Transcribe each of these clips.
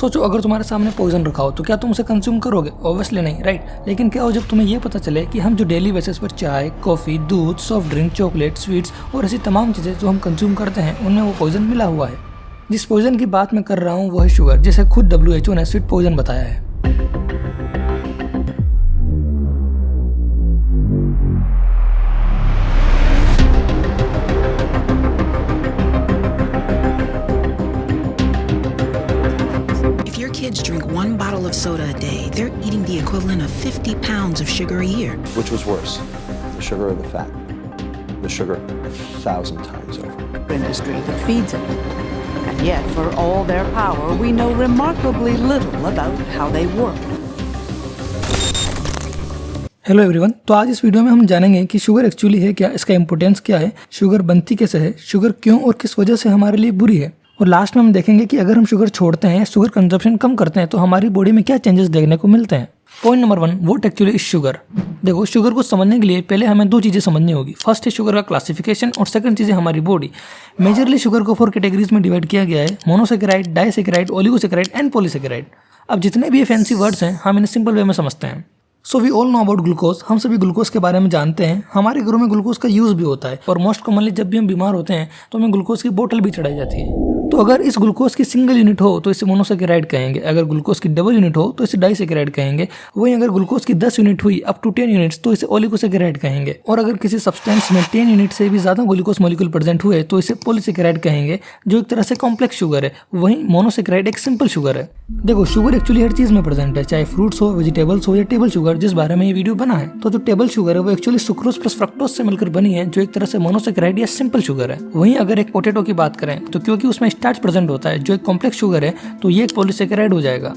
सोचो अगर तुम्हारे सामने पॉइजन रखा हो तो क्या तुम उसे कंज्यूम करोगे? ऑब्वियसली नहीं, राइट। लेकिन क्या हो जब तुम्हें ये पता चले कि हम जो डेली बेसिस पर चाय, कॉफी, दूध, सॉफ्ट ड्रिंक, चॉकलेट, स्वीट्स और ऐसी तमाम चीज़ें जो हम कंज्यूम करते हैं उनमें वो पॉइजन मिला हुआ है। जिस पॉइजन की बात मैं कर रहा हूँ वो है शुगर, जिसे खुद WHO ने स्वीट पॉइजन बताया है। Kids drink 1 bottle of soda a day, they're eating the equivalent of 50 pounds of sugar a year. Which was worse, the sugar or the fat? The sugar 1,000 times over. Industry that feeds it. And yet, for all their power, we know remarkably little about how they work. Hello everyone, तो आज इस video में हम जानेंगे कि sugar actually है क्या, इसका इंपोर्टेंस क्या है, शुगर बनती कैसे है, शुगर क्यों और किस वजह से हमारे लिए बुरी है, और लास्ट में हम देखेंगे कि अगर हम शुगर छोड़ते हैं, शुगर कंजप्शन कम करते हैं तो हमारी बॉडी में क्या चेंजेस देखने को मिलते हैं। Point number 1, what actually is sugar. देखो, शुगर को समझने के लिए पहले हमें दो चीज़ें समझनी होगी। फर्स्ट है शुगर का क्लासिफिकेशन और सेकंड चीज़ है हमारी बॉडी। मेजरली शुगर को 4 कैटेगरीज में डिवाइड किया गया है: monosaccharide, disaccharide, oligosaccharide and polysaccharide. अब जितने भी ये फैंसी वर्ड्स हैं हम इन्हें सिंपल वे में समझते हैं। So we all know about glucose. हम सभी ग्लूकोज के बारे में जानते हैं। हमारे घरों में ग्लूकोज का यूज़ भी होता है और मोस्ट कॉमनली जब भी हम बीमार होते हैं तो हमें ग्लूकोज की बोतल भी चढ़ाई जाती है। तो अगर इस ग्लूकोज की सिंगल यूनिट हो तो इसे मोनोसेकेराइड कहेंगे, अगर ग्लूकोज की डबल यूनिट हो तो इसे डाइसेकेराइड कहेंगे। वहीं अगर ग्लूकोज की 10 यूनिट हुई अप टू 10 यूनिट्स तो इसे ओलिगोसेकेराइड कहेंगे। और अगर किसी सब्सटेंस में 10 यूनिट से भी ज्यादा ग्लूकोज मॉलिक्यूल प्रेजेंट हुए तो इसे पॉलीसेकेराइड कहेंगे, जो एक तरह से कॉम्प्लेक्स शुगर है। वहीं मोनोसेकेराइड एक सिंपल शुगर है। देखो, शुगर एक्चुअली हर चीज में प्रेजेंट है, चाहे फ्रूट्स हो, वेजिटेबल्स हो या टेबल शुगर, जिस बारे में ये वीडियो बना है। तो जो टेबल शुगर है वो एक्चुअली सुक्रोज प्लस फ्रक्टोज से मिलकर बनी है, जो एक तरह से मोनोसेकेराइड या सिंपल शुगर है। वहीं अगर एक पोटैटो की बात करें तो क्योंकि उसमें स्टार्च प्रेजेंट होता है जो एक कॉम्प्लेक्स शुगर है, तो ये एक पॉलीसेकेराइड हो जाएगा।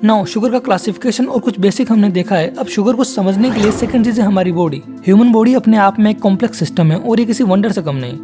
नाउ शुगर का क्लासिफिकेशन और कुछ बेसिक हमने देखा है। अब शुगर को समझने के लिए सेकंड चीज है हमारी बॉडी। ह्यूमन बॉडी अपने आप में एक कॉम्प्लेक्स सिस्टम है और ये किसी वंडर से कम नहीं।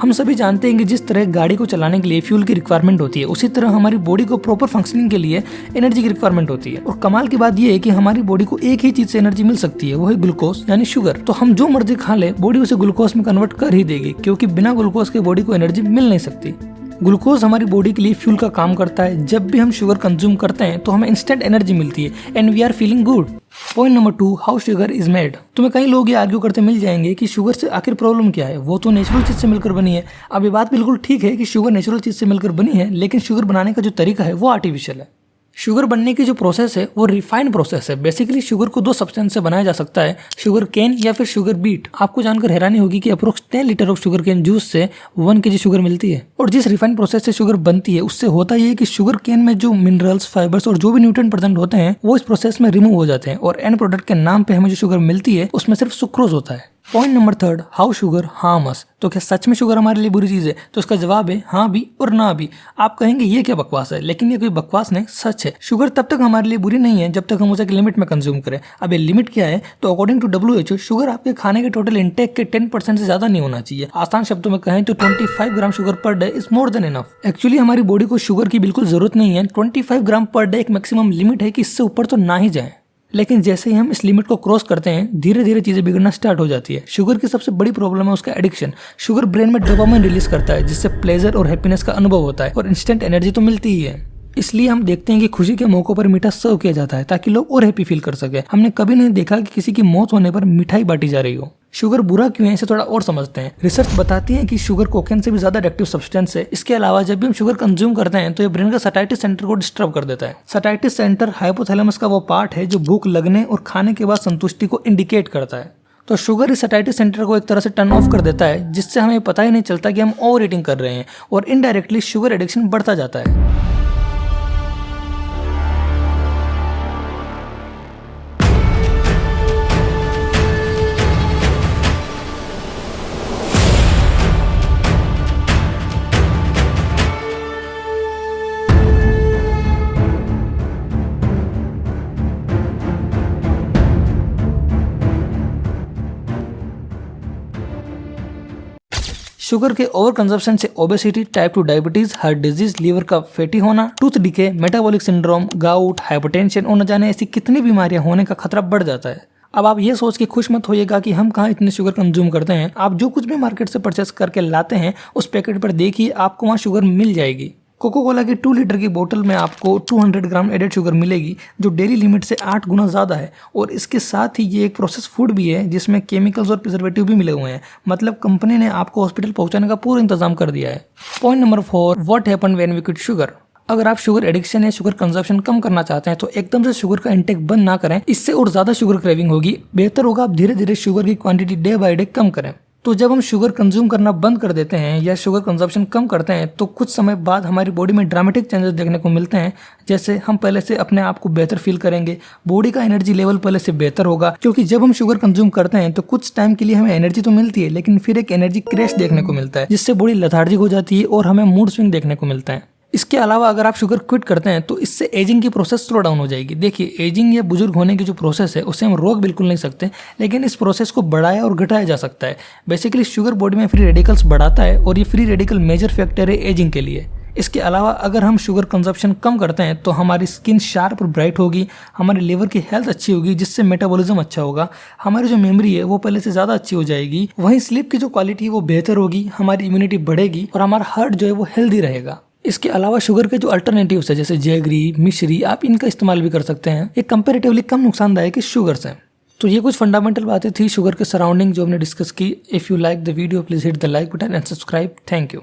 हम सभी जानते हैं कि जिस तरह गाड़ी को चलाने के लिए फ्यूल की रिक्वायरमेंट होती है, उसी तरह हमारी बॉडी को प्रॉपर फंक्शनिंग के लिए एनर्जी की रिक्वायरमेंट होती है। और कमाल की बात यह है कि हमारी बॉडी को एक ही चीज से एनर्जी मिल सकती है, वो है ग्लूकोज यानी शुगर। तो हम जो मर्जी खा ले, बॉडी उसे ग्लूकोज में कन्वर्ट कर ही देगी, क्योंकि बिना ग्लूकोज के बॉडी को एनर्जी मिल नहीं सकती। ग्लूकोज हमारी बॉडी के लिए फ्यूल का काम करता है। जब भी हम शुगर कंज्यूम करते हैं तो हमें इंस्टेंट एनर्जी मिलती है and we are feeling good. Point number 2, how sugar is made. तुम्हें कई लोग ये आर्ग्यू करते मिल जाएंगे कि शुगर से आखिर प्रॉब्लम क्या है, वो तो नेचुरल चीज से मिलकर बनी है। अब ये बात बिल्कुल ठीक है कि शुगर नेचुरल चीज से मिलकर बनी है, लेकिन शुगर बनाने का जो तरीका है वो आर्टिफिशियल है। शुगर बनने की जो प्रोसेस है वो रिफाइंड प्रोसेस है। बेसिकली शुगर को 2 सब्सटेंस से बनाया जा सकता है, शुगर केन या फिर शुगर बीट। आपको जानकर हैरानी होगी कि approx 10 litre of sugar cane juice से 1 kg शुगर मिलती है। और जिस रिफाइंड प्रोसेस से शुगर बनती है उससे होता ये है कि शुगर केन में जो मिनरल्स, फाइबर्स और जो भी न्यूट्रिएंट प्रेजेंट होते हैं वो इस प्रोसेस में रिमूव हो जाते हैं और एंड प्रोडक्ट के नाम पे हमें जो शुगर मिलती है उसमें सिर्फ सुक्रोज होता है। Point number 3, how sugar harm us. तो क्या सच में शुगर हमारे लिए बुरी चीज है? तो इसका जवाब है हाँ भी और ना भी। आप कहेंगे ये क्या बकवास है, लेकिन ये कोई बकवास नहीं, सच है। शुगर तब तक हमारे लिए बुरी नहीं है जब तक हम उसे एक लिमिट में कंज्यूम करें। अब ये लिमिट क्या है? तो अकॉर्डिंग टू WHO शुगर आपके खाने के टोटल इंटेक के 10% से ज्यादा नहीं होना चाहिए। आसान शब्दों में कहें तो 25 gram sugar per day is more than enough. Actually हमारी बॉडी को शुगर की बिल्कुल जरूरत नहीं है। 25 ग्राम पर डे एक मैक्सिमम लिमिट है कि इससे ऊपर तो ना ही जाए। लेकिन जैसे ही हम इस लिमिट को क्रॉस करते हैं धीरे धीरे चीजें बिगड़ना स्टार्ट हो जाती है। शुगर की सबसे बड़ी प्रॉब्लम है उसका एडिक्शन। शुगर ब्रेन में डोपामाइन रिलीज करता है, जिससे प्लेजर और हैप्पीनेस का अनुभव होता है और इंस्टेंट एनर्जी तो मिलती ही है। इसलिए हम देखते हैं कि खुशी के मौकों पर मीठा सर्व किया जाता है ताकि लोग और हैप्पी फील कर सके। हमने कभी नहीं देखा कि किसी की मौत होने पर मिठाई बांटी जा रही हो। शुगर बुरा क्यों है इसे थोड़ा और समझते हैं। रिसर्च बताती है कि शुगर कोकेन से भी ज्यादा एडिक्टिव सब्सटेंस है। इसके अलावा जब भी हम शुगर कंज्यूम करते हैं तो ये ब्रेन का सटाइटिस सेंटर को डिस्टर्ब कर देता है। सटाइटिस सेंटर हाइपोथैलेमस का वो पार्ट है जो भूख लगने और खाने के बाद संतुष्टि को इंडिकेट करता है। तो शुगर इस सटाइटिस सेंटर को एक तरह से टर्न ऑफ कर देता है, जिससे हमें पता ही नहीं चलता कि हम ओवर ईटिंग कर रहे हैं और इनडायरेक्टली शुगर एडिक्शन बढ़ता जाता है। शुगर के ओवर कंजप्शन से obesity, type 2 diabetes, heart disease, liver का फैटी होना, tooth decay, metabolic syndrome, gout, hypertension और न जाने ऐसी कितनी बीमारियां होने का खतरा बढ़ जाता है। अब आप ये सोच के खुश मत होइएगा कि हम कहाँ इतने शुगर कंज्यूम करते हैं। आप जो कुछ भी मार्केट से परचेस करके लाते हैं उस पैकेट पर देखिए, आपको वहाँ शुगर मिल जाएगी। कोको कोला की 2 लीटर की बोतल में आपको 200 ग्राम एडेड शुगर मिलेगी, जो डेली लिमिट से 8 गुना ज़्यादा है। और इसके साथ ही ये एक प्रोसेस फूड भी है जिसमें केमिकल्स और प्रिजर्वेटिव भी मिले हुए हैं। मतलब कंपनी ने आपको हॉस्पिटल पहुंचाने का पूरा इंतजाम कर दिया है। Point number 4, what happen when we quit sugar. अगर आप शुगर एडिक्शन या शुगर कंजप्शन कम करना चाहते हैं तो एकदम से शुगर का इंटेक बंद ना करें, इससे और ज़्यादा शुगर क्रेविंग होगी। बेहतर होगा आप धीरे धीरे शुगर की क्वांटिटी डे बाय डे कम करें। तो जब हम शुगर कंज्यूम करना बंद कर देते हैं या शुगर कंजप्शन कम करते हैं तो कुछ समय बाद हमारी बॉडी में ड्रामेटिक चेंजेस देखने को मिलते हैं। जैसे हम पहले से अपने आप को बेहतर फील करेंगे, बॉडी का एनर्जी लेवल पहले से बेहतर होगा, क्योंकि जब हम शुगर कंज्यूम करते हैं तो कुछ टाइम के लिए हमें एनर्जी तो मिलती है, लेकिन फिर एक एनर्जी क्रैश देखने को मिलता है जिससे बॉडी लेथार्जिक हो जाती है और हमें मूड स्विंग देखने को मिलता है। इसके अलावा अगर आप शुगर क्विट करते हैं तो इससे एजिंग की प्रोसेस स्लो डाउन हो जाएगी। देखिए, एजिंग या बुजुर्ग होने की जो प्रोसेस है उसे हम रोक बिल्कुल नहीं सकते, लेकिन इस प्रोसेस को बढ़ाया और घटाया जा सकता है। बेसिकली शुगर बॉडी में फ्री रेडिकल्स बढ़ाता है और ये फ्री रेडिकल मेजर फैक्टर है एजिंग के लिए। इसके अलावा अगर हम शुगर कंजप्शन कम करते हैं तो हमारी स्किन शार्प और ब्राइट होगी, हमारे लिवर की हेल्थ अच्छी होगी जिससे मेटाबॉलिज्म अच्छा होगा, हमारी जो मेमोरी है वो पहले से ज़्यादा अच्छी हो जाएगी, वहीं स्लीप की जो क्वालिटी है वो बेहतर होगी, हमारी इम्यूनिटी बढ़ेगी और हमारा हार्ट जो है वो हेल्दी रहेगा। इसके अलावा शुगर के जो अल्टरनेटिव्स है जैसे जैगरी, मिश्री, आप इनका इस्तेमाल भी कर सकते हैं। ये कंपैरेटिवली कम नुकसानदायक है शुगर से। तो ये कुछ फंडामेंटल बातें थी शुगर के सराउंडिंग जो हमने डिस्कस की। If you like the video please hit the like button and subscribe. Thank you.